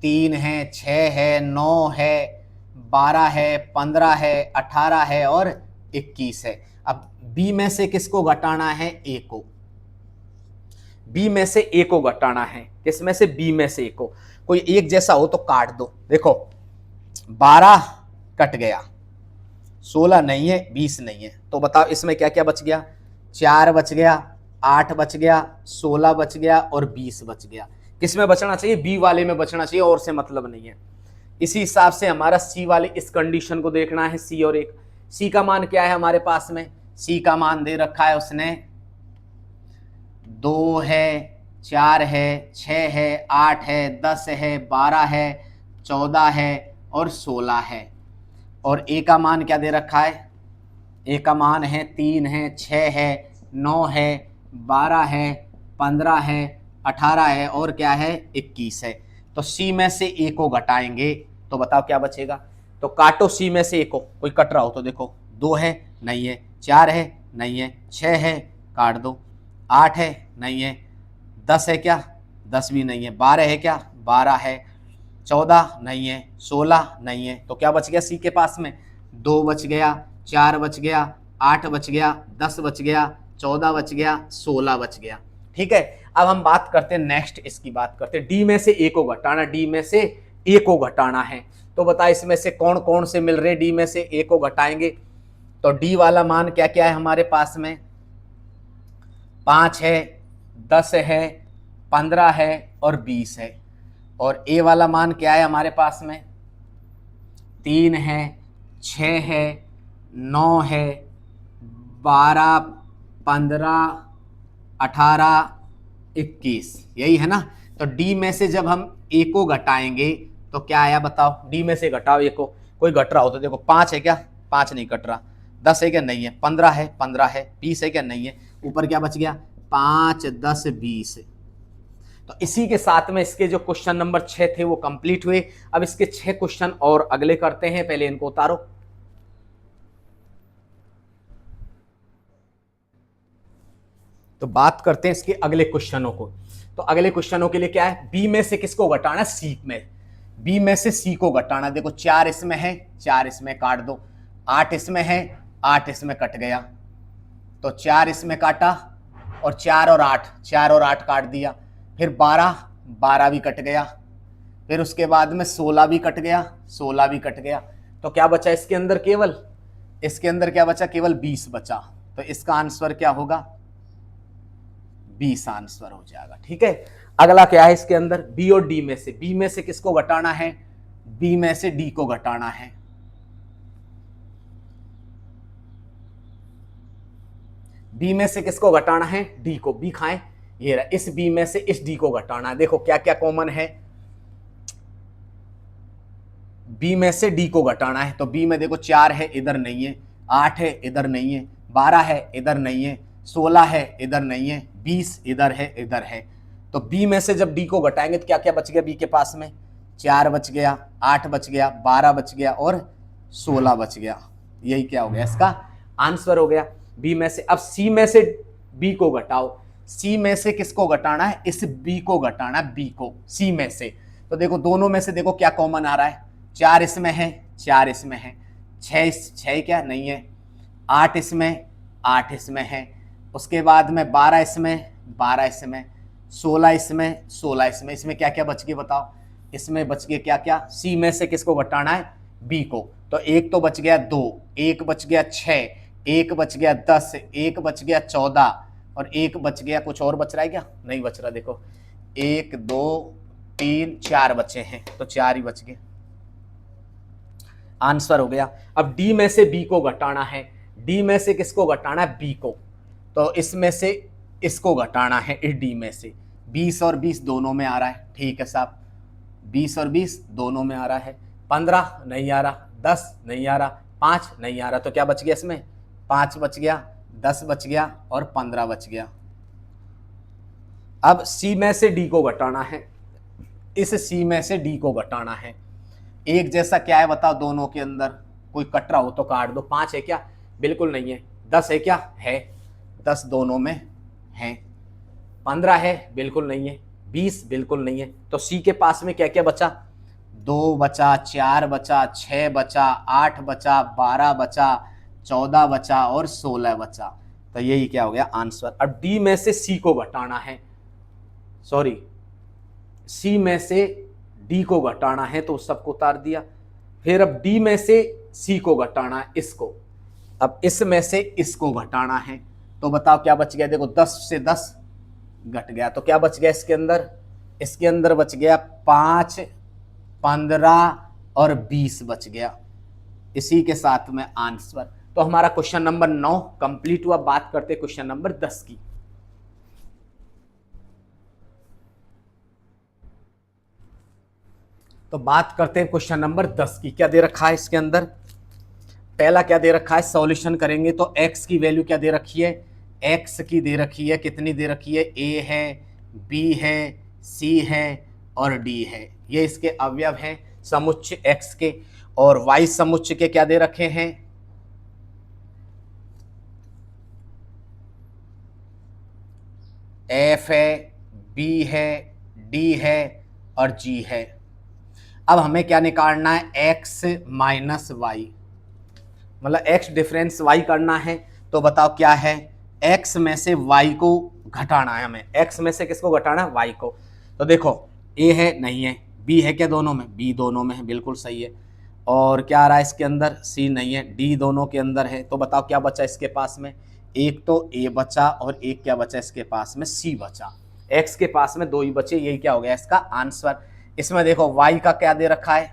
3 है, 6 है, 9 है, 12 है, 15 है, 18 है और 21 है। अब बी में से किसको घटाना है? ए को। बी में से ए को घटाना है। किस में से? बी में से ए को। कोई एक जैसा हो तो काट दो। देखो 12 कट गया, 16 नहीं है, 20 नहीं है। तो बताओ इसमें क्या क्या बच गया? 4 बच गया, 8 बच गया, 16 बच गया और 20 बच गया। किस में बचना चाहिए? बी वाले में बचना चाहिए, और से मतलब नहीं है। इसी हिसाब से हमारा सी वाले इस कंडीशन को देखना है। सी और एक, सी का मान क्या है हमारे पास में? सी का मान दे रखा है उसने 2 है, 4 है, 6 है, 8 है, 10 है, 12 है, 14 है और 16 है। और ए का मान क्या दे रखा है? ए का मान है 3 है, 6 है, 9 है, 12 है, 15 है, 18 है और क्या है? 21 है। तो सी में से ए को घटाएंगे तो बताओ क्या बचेगा? तो काटो सी में से ए को। कोई कट रहा हो तो देखो 2 है, नहीं है। 4 है, नहीं है। 6 है, काट दो। 8 है, नहीं है। 10 है क्या? 10 भी नहीं है। 12 है क्या? 12 है। 14 नहीं है। 16 नहीं है। तो क्या बच गया सी के पास में? 2 बच गया, 4 बच गया, 8 बच गया, 10 बच गया, 14 बच गया, 16 बच गया। ठीक है। अब हम बात करते हैं नेक्स्ट, इसकी बात करते हैं डी में से ए को घटाना। डी में से ए को घटाना है। तो बता इसमें से कौन कौन से मिल रहे? डी में से ए को घटाएंगे तो डी वाला मान क्या क्या है हमारे पास में? 5 है, 10 है, 15 है और 20 है। और ए वाला मान क्या है हमारे पास में, 3 है, 6 है, 9 है, 12, 15, 18, 21, यही है ना। तो डी में से जब हम ए को घटाएंगे तो क्या आया बताओ, डी में से घटाओ ए को, कोई घट रहा हो तो देखो 5 है क्या, 5 नहीं कट रहा, 10 है क्या, नहीं है, 15 है, 15 है, 20 है क्या, नहीं है, ऊपर क्या बच गया, 5, 10, 20। तो इसी के साथ में इसके जो क्वेश्चन नंबर 6 थे वो कंप्लीट हुए। अब इसके 6 क्वेश्चन और अगले करते हैं, पहले इनको उतारो। तो बात करते हैं इसके अगले क्वेश्चनों को। तो अगले क्वेश्चनों के लिए क्या है, बी में से किसको घटाना, सी में, बी में से सी को घटाना। देखो 4 इसमें है, 4 इसमें काट दो, 8 इसमें है, 8 इसमें कट गया, तो 4 इसमें काटा, और 4 और 8, 4 और 8 काट दिया, फिर 12, 12 भी कट गया, फिर उसके बाद में 16 भी कट गया, 16 भी कट गया, तो क्या बचा इसके अंदर, केवल इसके अंदर क्या बचा, केवल 20 बचा। तो इसका आंसर क्या होगा, 20 आंसर हो जाएगा। ठीक है, अगला क्या है इसके अंदर, बी और डी में से, बी में से किसको घटाना है, बी में से डी को घटाना है। बी में से किसको घटाना है, डी को, बी खाएं, ये रहा, इस बी में से इस डी को घटाना है। देखो क्या क्या कॉमन है, बी में से डी को घटाना है, तो बी में देखो 4 है, इधर नहीं है, 8 है, इधर नहीं है, 12 है, इधर नहीं है, 16 है, इधर नहीं है, 20 इधर है, इधर है। तो बी में से जब डी को घटाएंगे तो क्या क्या बच गया बी के पास में, 4 बच गया, 8 बच गया, 12 बच गया और 16 बच गया। यही क्या हो गया, इसका आंसर हो गया बी में से। अब सी में से बी को घटाओ, सी में से किसको घटाना है, इस बी को घटाना है, बी को, सी में से। तो देखो दोनों में से देखो क्या कॉमन आ रहा है, 4 इसमें है, 4 इसमें है, 6 क्या नहीं है, 8 इसमें, 8 इसमें है, उसके बाद में 12 इसमें, 12 इसमें, 16 इसमें, 16 इसमें। इसमें क्या क्या बच गए बताओ, इसमें बच गए क्या क्या, सी में से किसको घटाना है, बी को। तो एक तो बच गया 2, एक बच गया 6, एक बच गया 10, एक बच गया 14 और एक बच गया, कुछ और बच रहा है क्या, नहीं बच रहा, देखो 1, 2, 3, 4 बचे हैं, तो 4 ही बच गए, आंसर हो गया। अब डी में से बी को घटाना है, डी में से किसको घटाना है, बी को, तो इसमें से इसको घटाना है इस डी में से। 20 और 20 दोनों में आ रहा है, ठीक है साहब, 20 और 20 दोनों में आ रहा है, 15 नहीं आ रहा, 10 नहीं आ रहा, 5 नहीं आ रहा, तो क्या बच गया इसमें, 5 बच गया, 10 बच गया और 15 बच गया। अब सी में से डी को घटाना है, इस सी में से डी को घटाना है। एक जैसा क्या है बताओ, दोनों के अंदर कोई कट रहा हो तो काट दो। 5 है क्या, बिल्कुल नहीं है। 10 है क्या, है, 10 दोनों में है। 15 है, बिल्कुल नहीं है। 20 बिल्कुल नहीं है। तो सी के पास में क्या क्या बचा, 2 बचा, 4 बचा, 6 बचा, 8 बचा, 12 बचा, 14 बचा और 16 बचा। तो यही क्या हो गया आंसर। अब डी में से सी को घटाना है, सॉरी सी में से डी को घटाना है, तो सबको उतार दिया। फिर अब डी में से सी को घटाना है, इसको। अब इस में से इसको घटाना है, तो बताओ क्या बच गया, देखो 10 से 10 घट गया, तो क्या बच गया इसके अंदर, इसके अंदर बच गया 5, 15 और 20 बच गया। इसी के साथ में आंसर। तो हमारा क्वेश्चन नंबर 9 कंप्लीट हुआ। बात करते क्वेश्चन नंबर 10 की। तो बात करते हैं क्वेश्चन नंबर 10 की। क्या दे रखा है इसके अंदर, पहला क्या दे रखा है, सॉल्यूशन करेंगे तो x की वैल्यू क्या दे रखी है, x की दे रखी है, कितनी दे रखी है, a है, b है, c है और d है। ये इसके अवयव हैं समुच्चय x के। और y समुच्चय के क्या दे रखे हैं, f है, b है, d है और g है। अब हमें क्या निकालना है, x माइनस वाई, मतलब x डिफरेंस y करना है। तो बताओ क्या है, x में से y को घटाना है हमें। x में से किसको घटाना है, y को। तो देखो a है, नहीं है, b है क्या, दोनों में, b दोनों में है, बिल्कुल सही है। और क्या आ रहा है इसके अंदर, c नहीं है, d दोनों के अंदर है। तो बताओ क्या बचा इसके पास में, एक तो a बचा और एक क्या बचा इसके पास में, c बचा। x के पास में 2 ही बचे, यही क्या हो गया इसका आंसर। इसमें देखो y का क्या दे रखा है,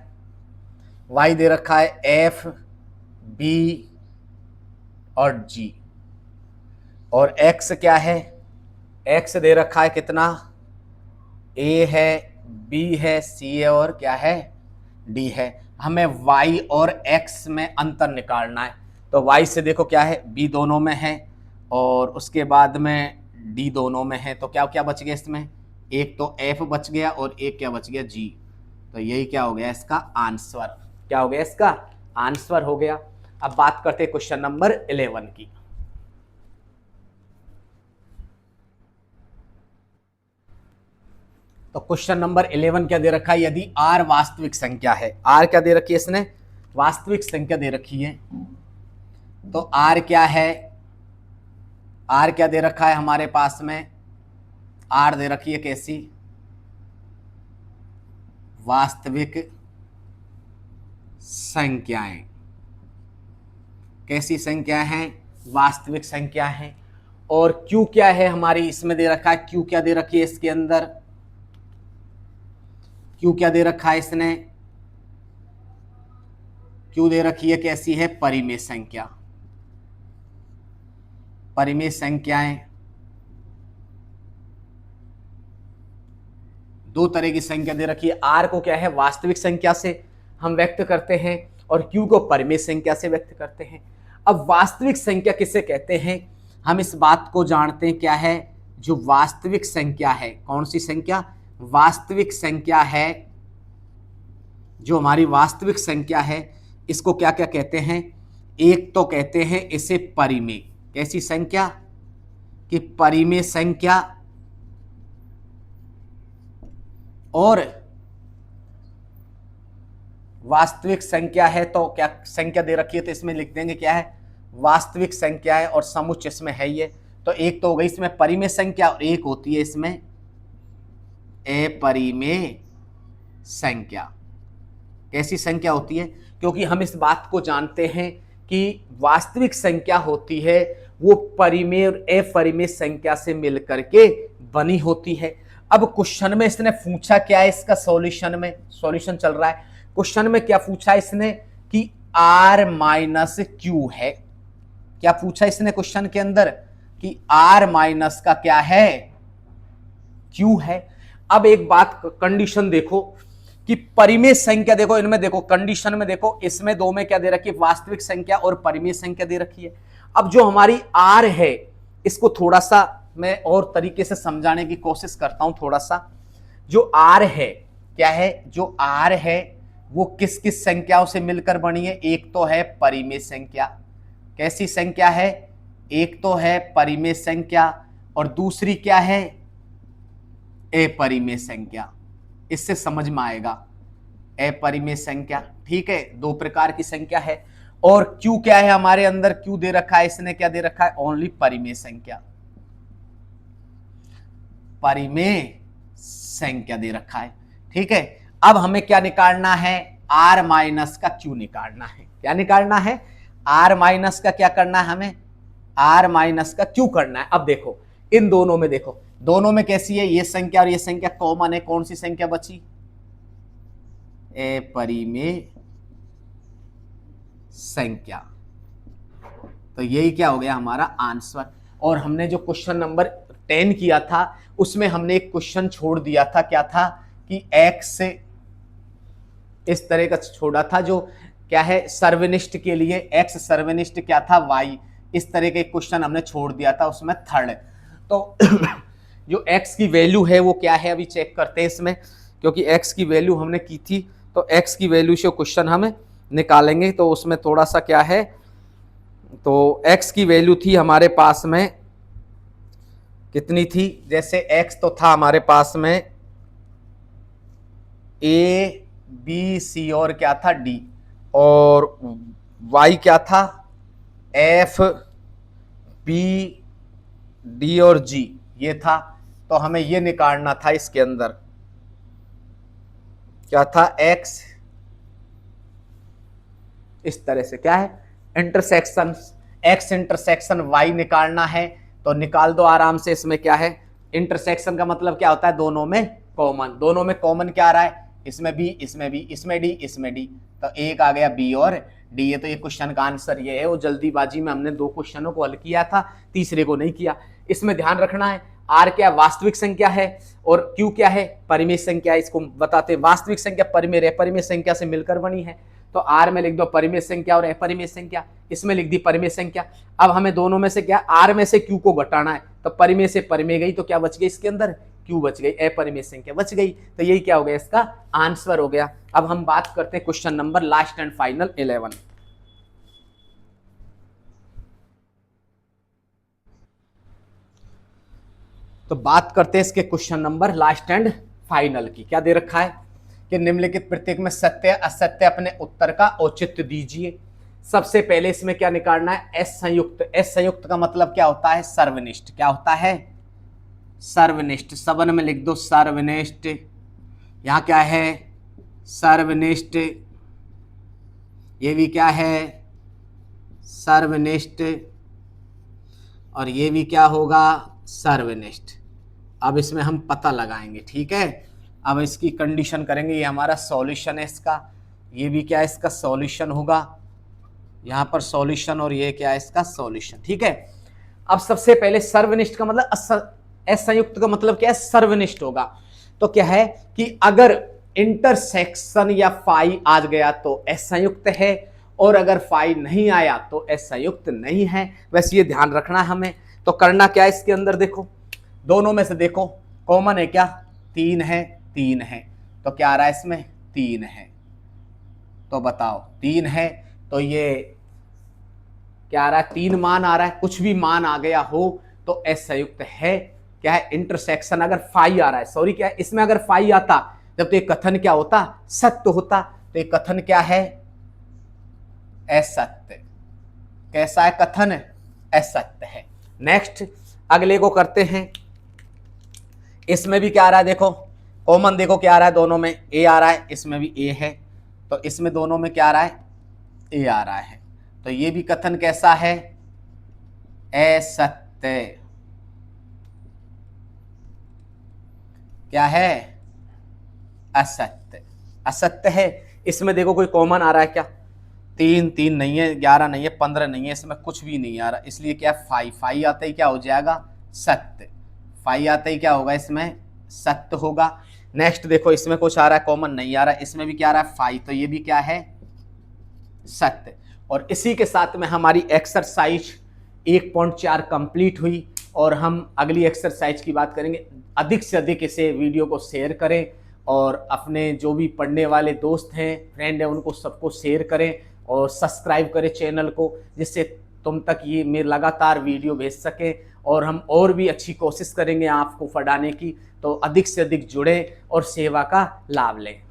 y दे रखा है f, b और g, और x क्या है, x दे रखा है कितना, a है, b है, c है और क्या है d है। हमें y और x में अंतर निकालना है, तो y से देखो क्या है, b दोनों में है और उसके बाद में d दोनों में है, तो क्या क्या बच गया इसमें, एक तो f बच गया और एक क्या बच गया g, तो यही क्या हो गया इसका आंसर, क्या हो गया इसका आंसर हो गया। अब बात करते हैं क्वेश्चन नंबर 11 की। तो क्वेश्चन नंबर 11 क्या दे रखा है, यदि r वास्तविक संख्या है, r क्या दे रखी है इसने, वास्तविक संख्या दे रखी है, तो r क्या है, r क्या दे रखा है हमारे पास में, r दे रखी है कैसी, वास्तविक संख्याएं, कैसी संख्या है, वास्तविक संख्या है। और q क्या है हमारी, इसमें दे रखा है, q क्या दे रखी है इसके अंदर, q क्या दे रखा है इसने, q दे रखी है कैसी है, परिमेय संख्या, परिमेय संख्याएं, दो तरह की संख्या दे रखी है, r को क्या है वास्तविक संख्या से हम व्यक्त करते हैं और q को परिमेय संख्या से व्यक्त करते हैं। अब वास्तविक संख्या किसे कहते हैं, हम इस बात को जानते हैं, क्या है, जो वास्तविक संख्या है, कौन सी संख्या, वास्तविक संख्या है, जो हमारी वास्तविक संख्या है, इसको क्या क्या कहते हैं, एक तो कहते हैं इसे परिमेय, कैसी संख्या, कि परिमेय संख्या, और वास्तविक संख्या है तो क्या संख्या दे रखी है, तो इसमें लिख देंगे क्या है, वास्तविक संख्या है और समुच्चय इसमें है ये, तो एक तो हो गई इसमें परिमेय संख्या और एक होती है इसमें अपरिमेय संख्या। कैसी संख्या होती है, क्योंकि हम इस बात को जानते हैं कि वास्तविक संख्या होती है वो परिमेय और अपरिमेय संख्या से मिलकर के बनी होती है। अब क्वेश्चन में इसने पूछा क्या है, इसका सॉल्यूशन में, सॉल्यूशन चल रहा है, क्वेश्चन में क्या पूछा इसने कि r माइनस क्यू है, क्या पूछा इसने क्वेश्चन के अंदर कि r माइनस का क्या है, q है। अब एक बात कंडीशन देखो कि परिमेय संख्या, देखो इनमें देखो कंडीशन में देखो, इसमें दो में क्या दे रखी है, वास्तविक संख्या और परिमेय संख्या दे रखी है। अब जो हमारी r है, इसको थोड़ा सा मैं और तरीके से समझाने की कोशिश करता हूं थोड़ा सा। जो r है क्या है, जो r है वो किस किस संख्याओं से मिलकर बनी है, एक तो है परिमेय संख्या, कैसी संख्या है, एक तो है परिमेय संख्या और दूसरी क्या है, अपरिमेय संख्या। इससे समझ में आएगा, अपरिमेय संख्या, ठीक है, दो प्रकार की संख्या है। और q क्या है हमारे अंदर, q दे रखा है, इसने क्या दे रखा है, ओनली परिमेय संख्या, परिमेय संख्या दे रखा है, ठीक है। अब हमें क्या निकालना है, r माइनस का q निकालना है, क्या निकालना है, r माइनस का क्या करना है हमें, r माइनस का q करना है। अब देखो इन दोनों में, देखो दोनों में कैसी है, ये संख्या और ये संख्या कॉमन है, कौन सी संख्या बची, अपरिमेय संख्या, तो यही क्या हो गया हमारा आंसर। और हमने जो क्वेश्चन नंबर 10 किया था उसमें हमने एक क्वेश्चन छोड़ दिया था, क्या था कि x से इस तरह का छोड़ा था, जो क्या है सर्वनिष्ठ के लिए, x सर्वनिष्ठ क्या था y, इस तरह के क्वेश्चन हमने छोड़ दिया था उसमें थर्ड। तो जो x की वैल्यू है वो क्या है, अभी चेक करते हैं इसमें, क्योंकि x की वैल्यू हमने की थी, तो x की वैल्यू से क्वेश्चन हम निकालेंगे, तो उसमें थोड़ा सा क्या है, तो x की वैल्यू थी हमारे पास में कितनी थी, जैसे x तो था हमारे पास में a b c और क्या था d, और y क्या था f b d और g, ये था। तो हमें ये निकालना था, इसके अंदर क्या था, x इस तरह से क्या है इंटरसेक्शन x इंटरसेक्शन y निकालना है, तो निकाल दो आराम से। इसमें क्या है इंटरसेक्शन का मतलब क्या होता है, दोनों में कॉमन। दोनों में कॉमन क्या आ रहा है, इसमें बी, इसमें बी, इसमें डी, इसमें डी, तो एक आ गया बी और डी। ये तो ये क्वेश्चन का आंसर ये है। वो जल्दीबाजी में हमने 2 क्वेश्चनों को हल किया था, तीसरे को नहीं किया। इसमें ध्यान रखना है आर क्या वास्तविक संख्या है और क्यू क्या है, परिमेय संख्या है। इसको बताते हैं, वास्तविक संख्या परिमेय अपरिमेय संख्या से मिलकर बनी है, तो आर में लिख दो परिमेय संख्या और अपरिमेय संख्या, इसमें लिख दी परिमेय संख्या। अब हमें दोनों में से क्या, आर में से क्यू को घटाना है, तो परिमेय से परिमेय गई तो क्या बच गई इसके अंदर, क्यू बच गई, अपरिमेय संख्या बच गई। तो यही क्या हो गया, इसका आंसर हो गया। अब हम बात करते हैं question number last and final 11। तो बात करते हैं इसके question number last and final की। क्या दे रखा है कि निम्नलिखित प्रत्येक में सत्य असत्य अपने उत्तर का औचित्य दीजिए। सबसे पहले इसमें क्या निकालना है, एस संयुक्त। एस संयुक्त का मतलब क्या होता है, सर्वनिष्ठ। क्या होता है, सर्वनिष्ठ। सबन में लिख दो सर्वनिष्ठ। यहां क्या है, सर्वनिष्ठ। ये भी क्या है, सर्वनिष्ठ, और ये भी क्या होगा, सर्वनिष्ठ। अब इसमें हम पता लगाएंगे, ठीक है। अब इसकी कंडीशन करेंगे, ये हमारा सॉल्यूशन है इसका, ये भी क्या है इसका सॉल्यूशन होगा, यहाँ पर सॉल्यूशन, और ये क्या है इसका सॉल्यूशन, ठीक है। अब सबसे पहले सर्वनिष्ठ का मतलब, एस संयुक्त का मतलब क्या है, सर्वनिष्ठ होगा। तो क्या है कि अगर इंटरसेक्शन या फाई आ गया तो एस संयुक्त है, और अगर फाई नहीं आया तो एस संयुक्त नहीं है। वैसे ये ध्यान रखना है हमें। तो करना क्या है इसके अंदर, देखो दोनों में से देखो कॉमन है क्या, 3 है, 3 है, तो क्या आ रहा है इसमें, 3 है। तो बताओ 3 है तो ये क्या आ रहा है, 3 मान आ रहा है। कुछ भी मान आ गया हो तो एस संयुक्त है। क्या है, इंटरसेक्शन अगर फाई आ रहा है, सॉरी क्या है, इसमें अगर फाई आता जब तो ये कथन क्या होता, सत्य होता। तो ये कथन क्या है, असत्य। कैसा है कथन, असत्य है। नेक्स्ट अगले को करते हैं। इसमें भी क्या आ रहा है, देखो कॉमन, देखो क्या आ रहा है, दोनों में ए आ रहा है, इसमें भी ए है, तो इसमें दोनों में क्या आ रहा है, ए आ रहा है। तो ये भी कथन कैसा है, असत्य। क्या है, असत्य, असत्य है। इसमें देखो कोई कॉमन आ रहा है क्या, 3 3 नहीं है, 11 नहीं है, 15 नहीं है, इसमें कुछ भी नहीं आ रहा, इसलिए क्या फाई, फाई आते ही क्या हो जाएगा, सत्य। फाई आते ही क्या होगा, इसमें सत्य होगा। नेक्स्ट देखो इसमें कुछ आ रहा है, कॉमन नहीं आ रहा, इसमें भी क्या आ रहा है, फाई, तो ये भी क्या है, सत्य। और इसी के साथ में हमारी एक्सरसाइज 1.4 कंप्लीट हुई, और हम अगली एक्सरसाइज की बात करेंगे। अधिक से अधिक इसे वीडियो को शेयर करें, और अपने जो भी पढ़ने वाले दोस्त हैं, फ्रेंड हैं, उनको सबको शेयर करें, और सब्सक्राइब करें चैनल को, जिससे तुम तक ये मेरे लगातार वीडियो भेज सकें, और हम और भी अच्छी कोशिश करेंगे आपको पढ़ाने की। तो अधिक से अधिक जुड़ें और सेवा का लाभ लें।